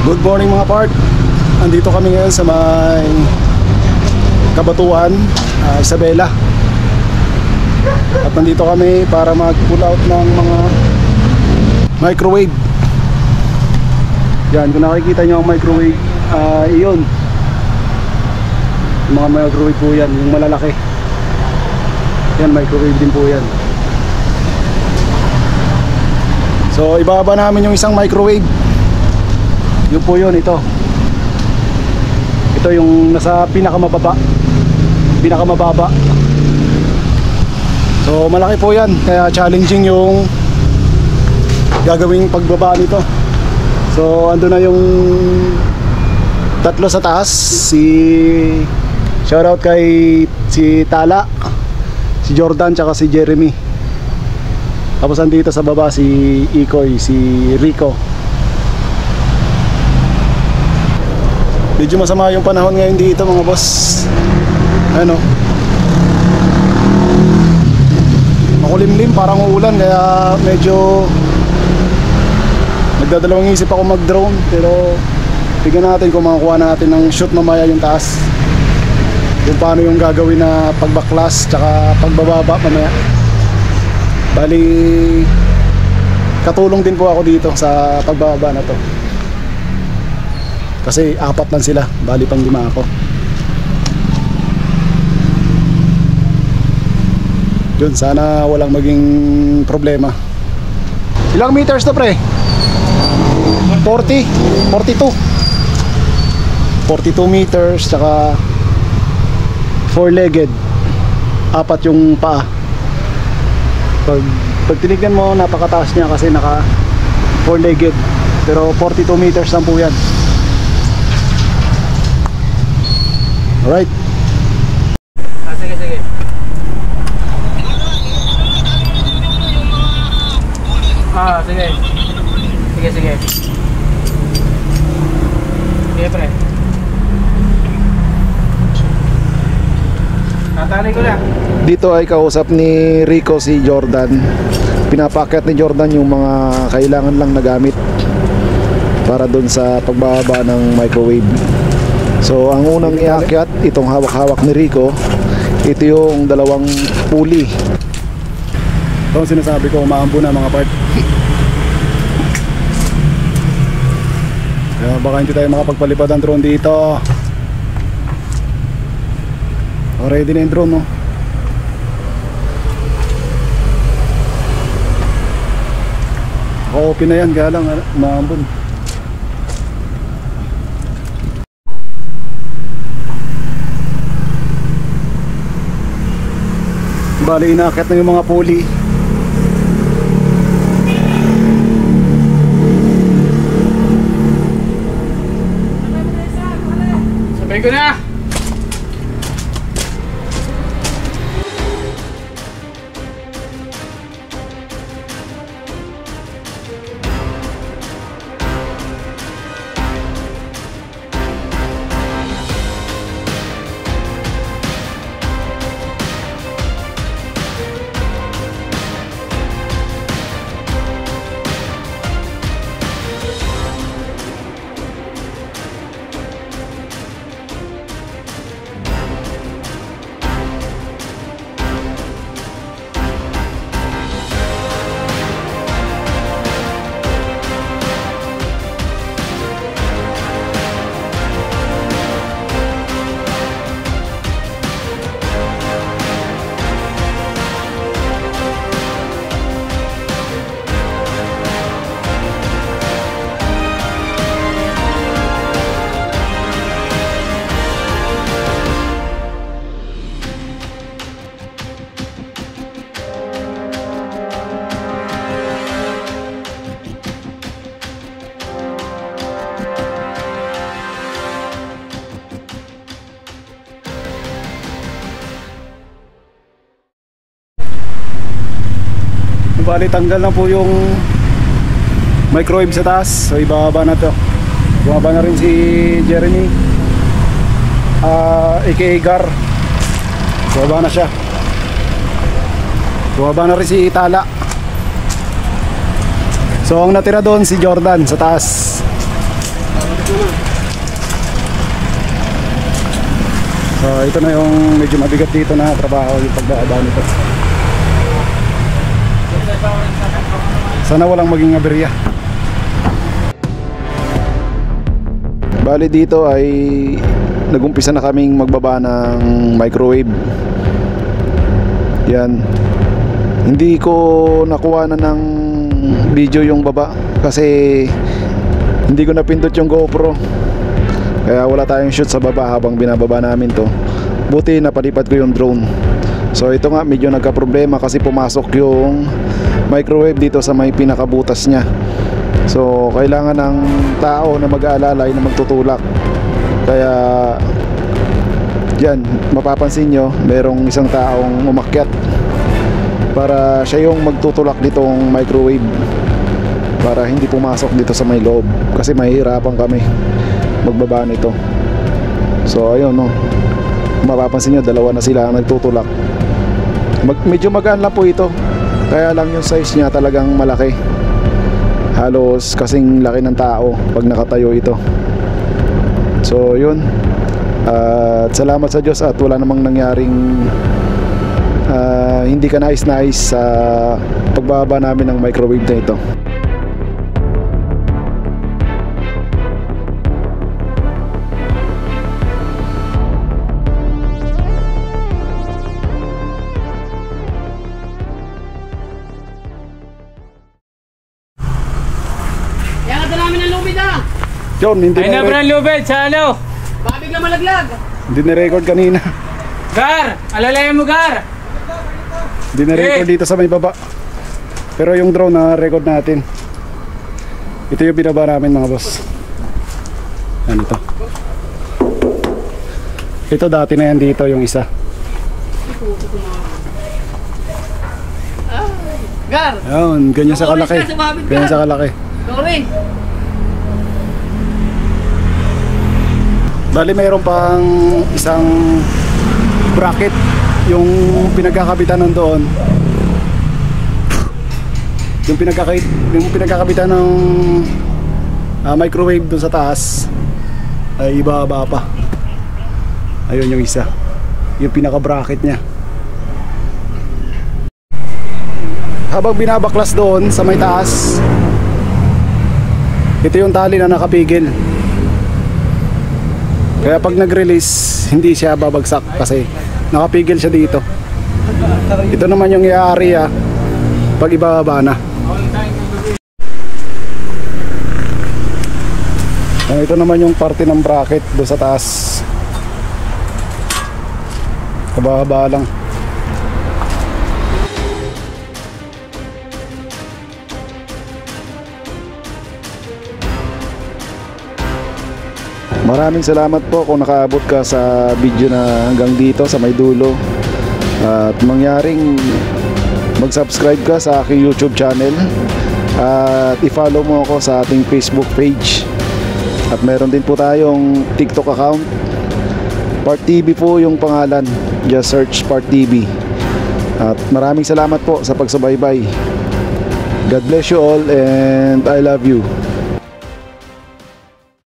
Good morning mga part. Andito kami ngayon sa may Kabatuan, Isabela. At nandito kami para mag-pull out ng mga microwave. Yan, kung nakikita nyo ang microwave, iyon. Yung mga microwave po yan, yung malalaki. Yan, microwave din po yan. So ibaba namin yung isang microwave. Yun po yun, ito. Ito yung nasa pinakamababa. So malaki po yan, kaya challenging yung gagawing pagbaba nito. So ando na yung tatlo sa taas. Shoutout kay si Tala, si Jordan, tsaka si Jeremy. Tapos andito sa baba si Ikoy, si Rico. Medyo masama yung panahon ngayon dito mga boss. Ano, makulimlim, parang uulan, kaya medyo nagdadalawang isip ako mag-drone. Pero tignan natin kung makakuha natin ng shoot mamaya yung taas, yung paano yung gagawin na pagbaklas tsaka pagbababa mamaya. Bali katulong din po ako dito sa pagbababa na to, kasi apat lang sila, bali pang 5 ako. Yun, sana walang maging problema. Ilang meters to pre? 42 meters, tsaka 4-legged, apat yung paa. Pag tinignan mo, napakataas niya kasi naka 4-legged, pero 42 meters lang po yan. Alright. Sige. Sige. Sige, pre. Tatali ko na. Dito ay kausap ni Rico si Jordan. Pinapakyat ni Jordan yung mga kailangan lang na gamit para dun sa pagbababa ng microwave. So ang unang iakyat, itong hawak-hawak ni Rico, ito yung 2 pulley. Ito ang sinasabi ko, umaambo na mga part. Kaya baka hindi tayo makapagpalipad ang drone dito. Ready na yung drone, no? Open na yan, kaya lang umaambon. Bali, inaakyat na yung mga pulley. Sabay ko na. Bali, tanggal na po yung microwave sa taas. So ibababa na to. Bumaba na rin si Jeremy, aka Gar. Bumaba na siya. Bumaba na rin si Tala. So ang natira doon si Jordan sa taas. Ito na yung medyo mabigat dito na trabaho, yung pagbaba nito. Sana walang maging aberya. Bali dito ay nagumpisa na kaming magbaba ng microwave. Yan. Hindi ko nakuha na ng video yung baba kasi hindi ko napindot yung GoPro. Kaya wala tayong shoot sa baba habang binababa namin to. Buti napalipad ko yung drone. So ito nga medyo nagka-problema kasi pumasok yung microwave dito sa may pinakabutas niya. So kailangan ng tao na mag-aalalay na magtutulak. Kaya yan, mapapansin nyo merong isang taong umakyat para siya yung magtutulak nitong microwave para hindi pumasok dito sa may loob kasi mahihirapan kami magbaba nito. So ayun no, mapapansin nyo dalawa na sila ang nagtutulak. Medyo magaan lang po ito, kaya lang yung size niya talagang malaki, halos kasing laki ng tao pag nakatayo ito. So yun, at salamat sa Diyos at wala namang nangyaring hindi ka nais-nais sa pagbaba namin ng microwave na ito. Yan ka namin ng lubid ah! John, hindi Ay na ba ng lubid sa ano? Baka bigla malaglag! Hindi na-record kanina. Gar! Alalayan mo Gar! Hindi na-record dito sa may baba. Pero yung drone na-record natin. Ito yung binaba namin mga boss. Yan ito. Ito dati na yan dito yung isa. Gar! Ayun, ganyan sa kalaki. Ganyan sa kalaki. Sorry! Bali mayroon pang isang bracket yung pinagkakabitan ng doon. Yung pinagkakabitan ng microwave doon sa taas ay iba-iba pa. Ayun yung isa. Yung pinaka-bracket niya. Habang binabaklas doon sa may taas, ito yung tali na nakapigil. Kaya pag nag-release, hindi siya babagsak kasi nakapigil siya dito. Ito naman yung i-area pag ibababa na. Ito naman yung parte ng bracket doon sa taas. Kababa lang. Maraming salamat po kung nakaabot ka sa video na hanggang dito sa may dulo. At mangyaring mag-subscribe ka sa aking YouTube channel. At i-follow mo ako sa ating Facebook page. At meron din po tayong TikTok account. Part TV po yung pangalan. Just search Part TV. At maraming salamat po sa pagsubaybay. God bless you all and I love you.